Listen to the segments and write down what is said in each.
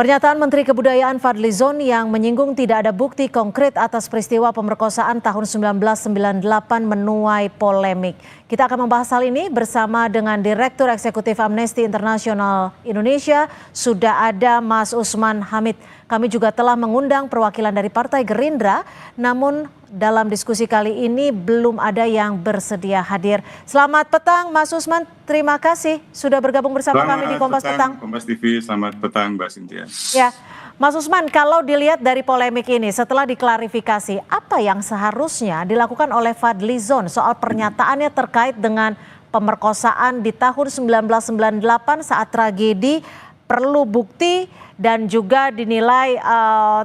Pernyataan Menteri Kebudayaan Fadlizon yang menyinggung tidak ada bukti konkret atas peristiwa pemerkosaan tahun 1998 menuai polemik. Kita akan membahas hal ini bersama dengan Direktur Eksekutif Amnesty International Indonesia. Sudah ada Mas Usman Hamid. Kami juga telah mengundang perwakilan dari Partai Gerindra, namun dalam diskusi kali ini belum ada yang bersedia hadir. Selamat petang Mas Usman, terima kasih sudah bergabung bersama kami di Kompas Petang. Kompas TV, selamat petang Mbak Cynthia. Ya, Mas Usman, kalau dilihat dari polemik ini setelah diklarifikasi, apa yang seharusnya dilakukan oleh Fadlizon soal pernyataannya terkait dengan pemerkosaan di tahun 1998 saat tragedi, perlu bukti dan juga dinilai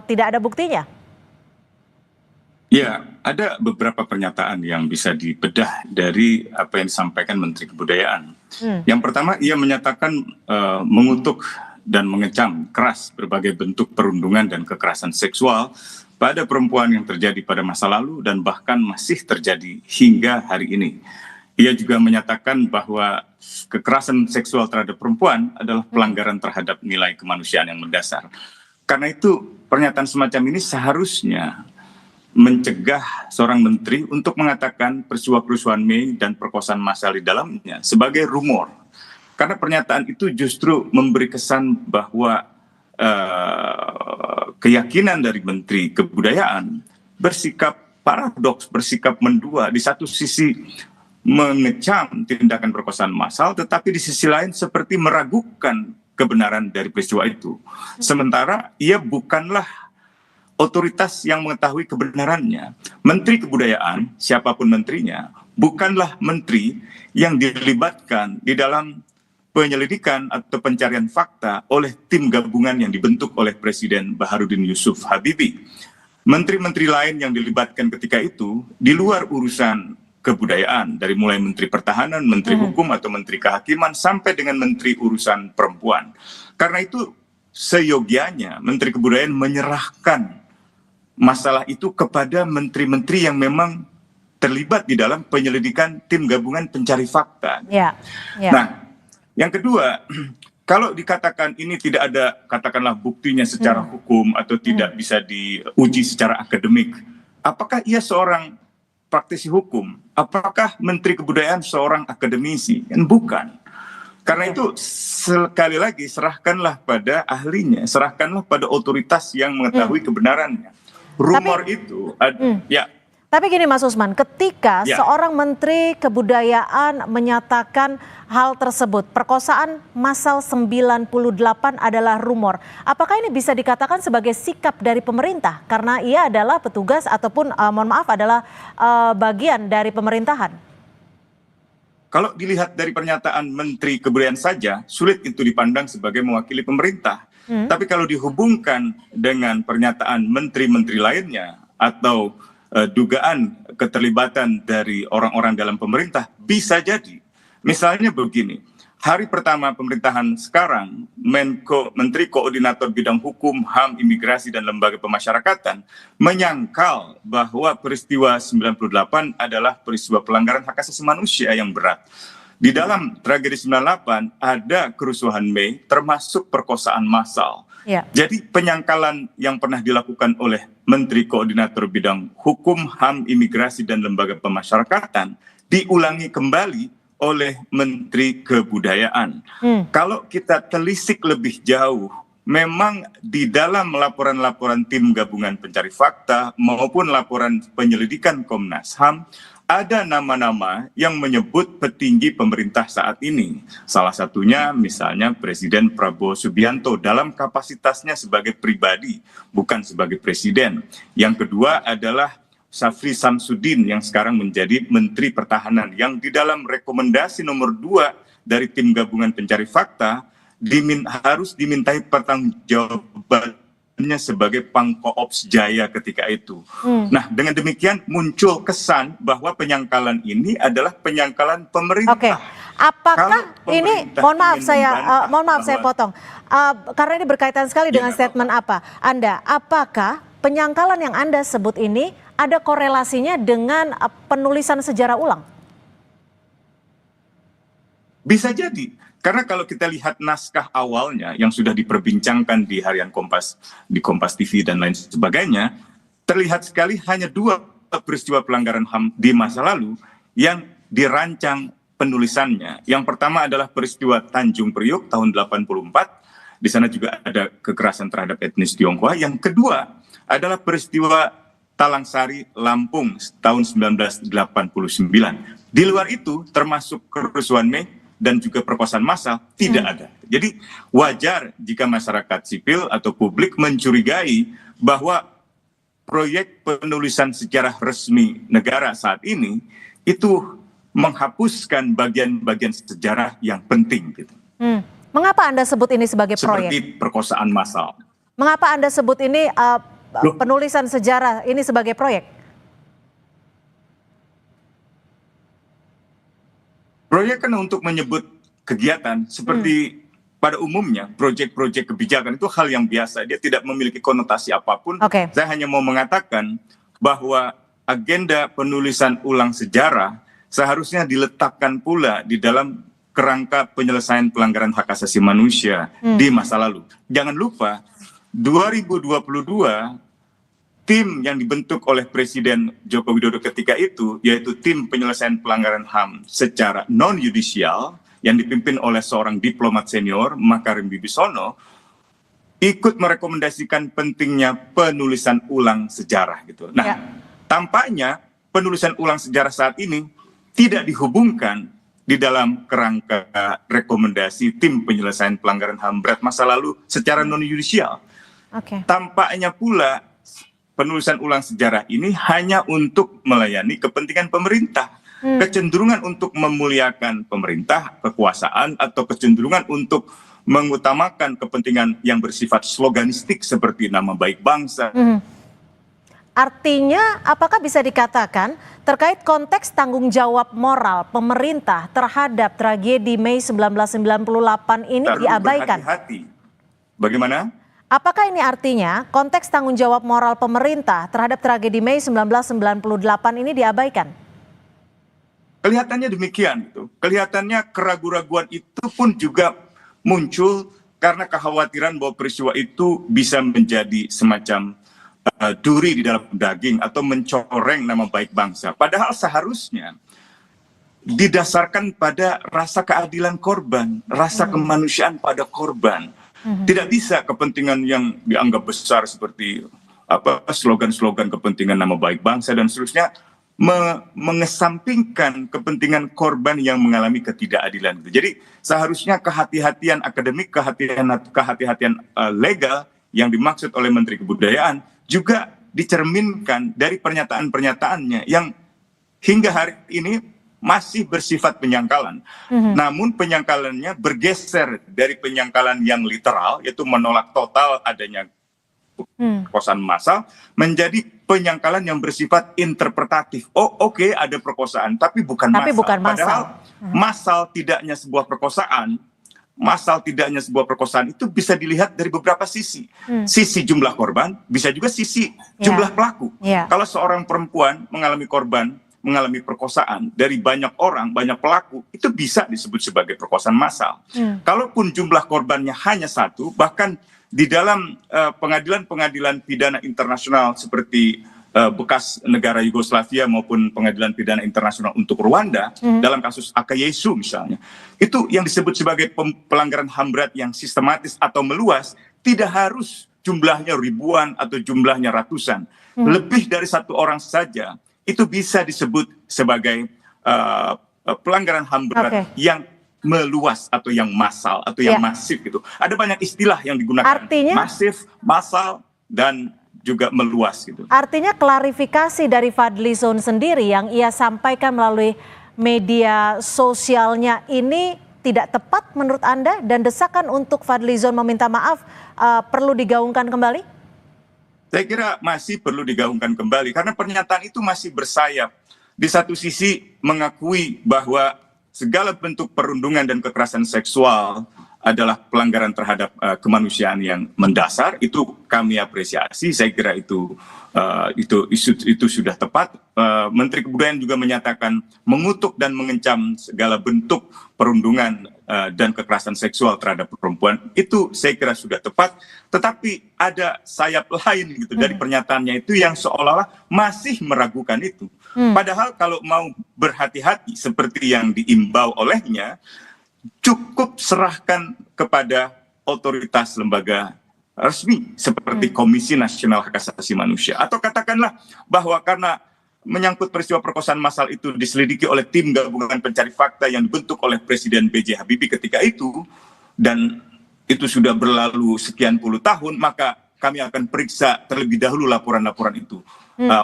tidak ada buktinya? Ya, ada beberapa pernyataan yang bisa dibedah dari apa yang disampaikan Menteri Kebudayaan. Yang pertama, ia menyatakan mengutuk dan mengecam keras berbagai bentuk perundungan dan kekerasan seksual pada perempuan yang terjadi pada masa lalu dan bahkan masih terjadi hingga hari ini. Ia juga menyatakan bahwa kekerasan seksual terhadap perempuan adalah pelanggaran terhadap nilai kemanusiaan yang mendasar. Karena itu, pernyataan semacam ini seharusnya mencegah seorang menteri untuk mengatakan peristiwa kerusuhan Mei dan perkosaan massal di dalamnya sebagai rumor. Karena pernyataan itu justru memberi kesan bahwa keyakinan dari Menteri Kebudayaan bersikap paradoks, bersikap mendua. Di satu sisi mengecam tindakan perkosaan massal, tetapi di sisi lain seperti meragukan kebenaran dari peristiwa itu. Sementara ia bukanlah otoritas yang mengetahui kebenarannya. Menteri Kebudayaan, siapapun menterinya, bukanlah menteri yang dilibatkan di dalam penyelidikan atau pencarian fakta oleh tim gabungan yang dibentuk oleh Presiden Baharudin Yusuf Habibie. Menteri-menteri lain yang dilibatkan ketika itu di luar urusan kebudayaan, dari mulai Menteri Pertahanan, Menteri Hukum atau Menteri Kehakiman sampai dengan Menteri Urusan Perempuan. Karena itu seyogianya Menteri Kebudayaan menyerahkan masalah itu kepada menteri-menteri yang memang terlibat di dalam penyelidikan tim gabungan pencari fakta. Nah, yang kedua, kalau dikatakan ini tidak ada katakanlah buktinya secara hukum atau tidak bisa diuji secara akademik, apakah ia seorang praktisi hukum? Apakah Menteri Kebudayaan seorang akademisi? Bukan. Karena itu sekali lagi serahkanlah pada ahlinya, serahkanlah pada otoritas yang mengetahui kebenarannya. Rumor itu ya. Tapi gini Mas Usman, ketika seorang Menteri Kebudayaan menyatakan hal tersebut, perkosaan massal 98 adalah rumor, apakah ini bisa dikatakan sebagai sikap dari pemerintah? Karena ia adalah petugas ataupun mohon maaf adalah bagian dari pemerintahan. Kalau dilihat dari pernyataan Menteri Kebudayaan saja, sulit itu dipandang sebagai mewakili pemerintah. Tapi kalau dihubungkan dengan pernyataan menteri-menteri lainnya atau dugaan keterlibatan dari orang-orang dalam pemerintah, bisa jadi. Misalnya begini, hari pertama pemerintahan sekarang, Menteri Koordinator Bidang Hukum, HAM, Imigrasi, dan Lembaga Pemasyarakatan menyangkal bahwa peristiwa 98 adalah peristiwa pelanggaran hak asasi manusia yang berat. Di dalam tragedi 98 ada kerusuhan Mei termasuk perkosaan massal. Jadi penyangkalan yang pernah dilakukan oleh Menteri Koordinator Bidang Hukum, HAM, Imigrasi, dan Lembaga Pemasyarakatan diulangi kembali oleh Menteri Kebudayaan. Kalau kita telisik lebih jauh, memang di dalam laporan-laporan tim gabungan pencari fakta maupun laporan penyelidikan Komnas HAM, ada nama-nama yang menyebut petinggi pemerintah saat ini. Salah satunya misalnya Presiden Prabowo Subianto dalam kapasitasnya sebagai pribadi, bukan sebagai presiden. Yang kedua adalah Syafri Samsudin yang sekarang menjadi Menteri Pertahanan, yang di dalam rekomendasi nomor 2 dari tim gabungan pencari fakta harus dimintai pertanggungjawaban sebagai Pangkoops Jaya ketika itu. Nah, dengan demikian muncul kesan bahwa penyangkalan ini adalah penyangkalan pemerintah. Apakah ini, mohon maaf saya potong, karena ini berkaitan sekali dengan statement Anda. Apakah penyangkalan yang Anda sebut ini ada korelasinya dengan penulisan sejarah ulang? Bisa jadi, karena kalau kita lihat naskah awalnya yang sudah diperbincangkan di harian Kompas, di Kompas TV dan lain sebagainya, terlihat sekali hanya 2 peristiwa pelanggaran HAM di masa lalu yang dirancang penulisannya. Yang pertama adalah peristiwa Tanjung Priok tahun 84, di sana juga ada kekerasan terhadap etnis Tionghoa. Yang kedua adalah peristiwa Talangsari, Lampung tahun 1989. Di luar itu termasuk kerusuhan Mei dan juga perkosaan massal tidak ada. Jadi wajar jika masyarakat sipil atau publik mencurigai bahwa proyek penulisan sejarah resmi negara saat ini itu menghapuskan bagian-bagian sejarah yang penting gitu. Mengapa Anda sebut ini sebagai proyek? Seperti perkosaan massal. Mengapa Anda sebut ini penulisan sejarah ini sebagai proyek? Proyek kan untuk menyebut kegiatan seperti pada umumnya proyek-proyek kebijakan itu hal yang biasa, dia tidak memiliki konotasi apapun. Saya hanya mau mengatakan bahwa agenda penulisan ulang sejarah seharusnya diletakkan pula di dalam kerangka penyelesaian pelanggaran hak asasi manusia di masa lalu. Jangan lupa 2022 tim yang dibentuk oleh Presiden Joko Widodo ketika itu, yaitu tim penyelesaian pelanggaran HAM secara non-yudisial, yang dipimpin oleh seorang diplomat senior, Makarim Bibisono, ikut merekomendasikan pentingnya penulisan ulang sejarah gitu. Nah, tampaknya penulisan ulang sejarah saat ini tidak dihubungkan di dalam kerangka rekomendasi tim penyelesaian pelanggaran HAM berat masa lalu secara non-yudisial. Tampaknya pula penulisan ulang sejarah ini hanya untuk melayani kepentingan pemerintah. Kecenderungan untuk memuliakan pemerintah, kekuasaan, atau kecenderungan untuk mengutamakan kepentingan yang bersifat sloganistik seperti nama baik bangsa. Artinya apakah bisa dikatakan terkait konteks tanggung jawab moral pemerintah terhadap tragedi Mei 1998 ini diabaikan? Berhati-hati. Bagaimana? Apakah ini artinya konteks tanggung jawab moral pemerintah terhadap tragedi Mei 1998 ini diabaikan? Kelihatannya demikian. Kelihatannya keraguan-raguan itu pun juga muncul karena kekhawatiran bahwa peristiwa itu bisa menjadi semacam duri di dalam daging atau mencoreng nama baik bangsa. Padahal seharusnya didasarkan pada rasa keadilan korban, rasa kemanusiaan pada korban. Tidak bisa kepentingan yang dianggap besar seperti slogan-slogan kepentingan nama baik bangsa dan seterusnya mengesampingkan kepentingan korban yang mengalami ketidakadilan. Jadi seharusnya kehati-hatian akademik, kehati-hatian legal yang dimaksud oleh Menteri Kebudayaan juga dicerminkan dari pernyataan-pernyataannya yang hingga hari ini masih bersifat penyangkalan. Namun penyangkalannya bergeser dari penyangkalan yang literal, yaitu menolak total adanya perkosaan massal, menjadi penyangkalan yang bersifat interpretatif. Oh oke, ada perkosaan, tapi bukan massal. Padahal massal tidaknya sebuah perkosaan, massal tidaknya sebuah perkosaan itu bisa dilihat dari beberapa sisi. Sisi jumlah korban, bisa juga sisi jumlah pelaku. Kalau seorang perempuan mengalami perkosaan dari banyak orang, banyak pelaku, itu bisa disebut sebagai perkosaan massal. Kalaupun jumlah korbannya hanya 1, bahkan di dalam pengadilan-pengadilan pidana internasional seperti bekas negara Yugoslavia maupun pengadilan pidana internasional untuk Rwanda, dalam kasus Akayesu misalnya, itu yang disebut sebagai pelanggaran HAM berat yang sistematis atau meluas, tidak harus jumlahnya ribuan atau jumlahnya ratusan. Lebih dari 1 orang saja itu bisa disebut sebagai pelanggaran HAM berat yang meluas atau yang massal atau yang masif gitu. Ada banyak istilah yang digunakan. Artinya masif, massal, dan juga meluas gitu. Artinya klarifikasi dari Fadlizon sendiri yang ia sampaikan melalui media sosialnya ini tidak tepat menurut Anda, dan desakan untuk Fadlizon meminta maaf perlu digaungkan kembali? Saya kira masih perlu digaungkan kembali karena pernyataan itu masih bersayap. Di satu sisi mengakui bahwa segala bentuk perundungan dan kekerasan seksual adalah pelanggaran terhadap kemanusiaan yang mendasar, itu kami apresiasi. Saya kira itu sudah tepat. Menteri Kebudayaan juga menyatakan mengutuk dan mengecam segala bentuk perundungan dan kekerasan seksual terhadap perempuan. Itu saya kira sudah tepat, tetapi ada sayap lain gitu dari pernyataannya itu yang seolah-olah masih meragukan itu. Padahal kalau mau berhati-hati seperti yang diimbau olehnya, cukup serahkan kepada otoritas lembaga resmi seperti Komisi Nasional Hak Asasi Manusia, atau katakanlah bahwa karena menyangkut peristiwa perkosaan massal itu diselidiki oleh tim gabungan pencari fakta yang dibentuk oleh Presiden B.J. Habibie ketika itu, dan itu sudah berlalu sekian puluh tahun, maka kami akan periksa terlebih dahulu laporan-laporan itu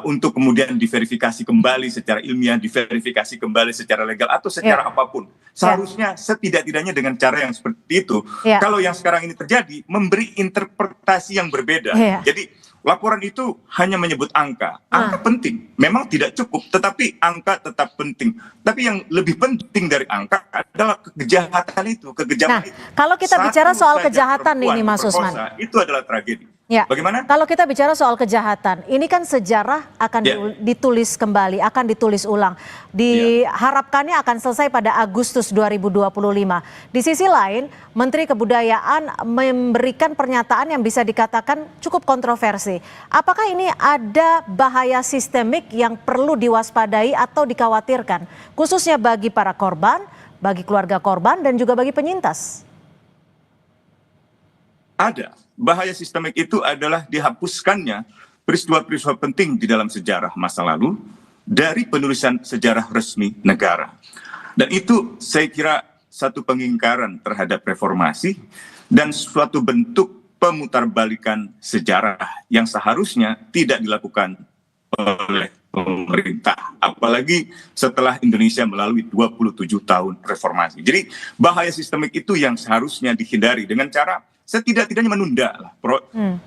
untuk kemudian diverifikasi kembali secara ilmiah, diverifikasi kembali secara legal atau secara apapun. Seharusnya setidak-tidaknya dengan cara yang seperti itu. Kalau yang sekarang ini terjadi, memberi interpretasi yang berbeda. Jadi laporan itu hanya menyebut angka. Angka penting, memang tidak cukup, tetapi angka tetap penting. Tapi yang lebih penting dari angka adalah kejahatan itu, kekejaman itu. Kalau kita bicara soal kejahatan ini, Mas Usman, itu adalah tragedi. Bagaimana? Kalau kita bicara soal kejahatan, ini kan sejarah akan ditulis kembali, akan ditulis ulang. Diharapkannya akan selesai pada Agustus 2025. Di sisi lain, Menteri Kebudayaan memberikan pernyataan yang bisa dikatakan cukup kontroversi. Apakah ini ada bahaya sistemik yang perlu diwaspadai atau dikhawatirkan, khususnya bagi para korban, bagi keluarga korban, dan juga bagi penyintas? Ada. Bahaya sistemik itu adalah dihapuskannya peristiwa-peristiwa penting di dalam sejarah masa lalu dari penulisan sejarah resmi negara. Dan itu saya kira satu pengingkaran terhadap reformasi dan suatu bentuk pemutarbalikan sejarah yang seharusnya tidak dilakukan oleh pemerintah, apalagi setelah Indonesia melalui 27 tahun reformasi. Jadi bahaya sistemik itu yang seharusnya dihindari dengan cara setidak-tidaknya menunda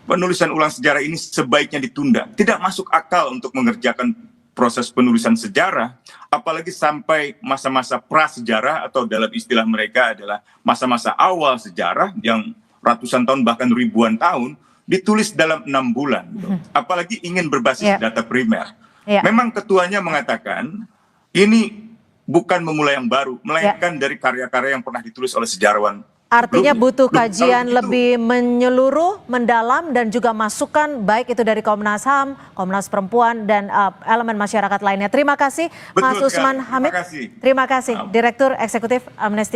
penulisan ulang sejarah ini, sebaiknya ditunda. Tidak masuk akal untuk mengerjakan proses penulisan sejarah, apalagi sampai masa-masa prasejarah atau dalam istilah mereka adalah masa-masa awal sejarah yang ratusan tahun bahkan ribuan tahun ditulis dalam 6 bulan. Apalagi ingin berbasis data primer. Memang ketuanya mengatakan ini bukan memulai yang baru, melainkan dari karya-karya yang pernah ditulis oleh sejarawan. Artinya butuh kajian lebih menyeluruh, mendalam, dan juga masukan baik itu dari Komnas HAM, Komnas Perempuan, dan elemen masyarakat lainnya. Terima kasih Mas Usman Hamid. Terima kasih Direktur Eksekutif Amnesty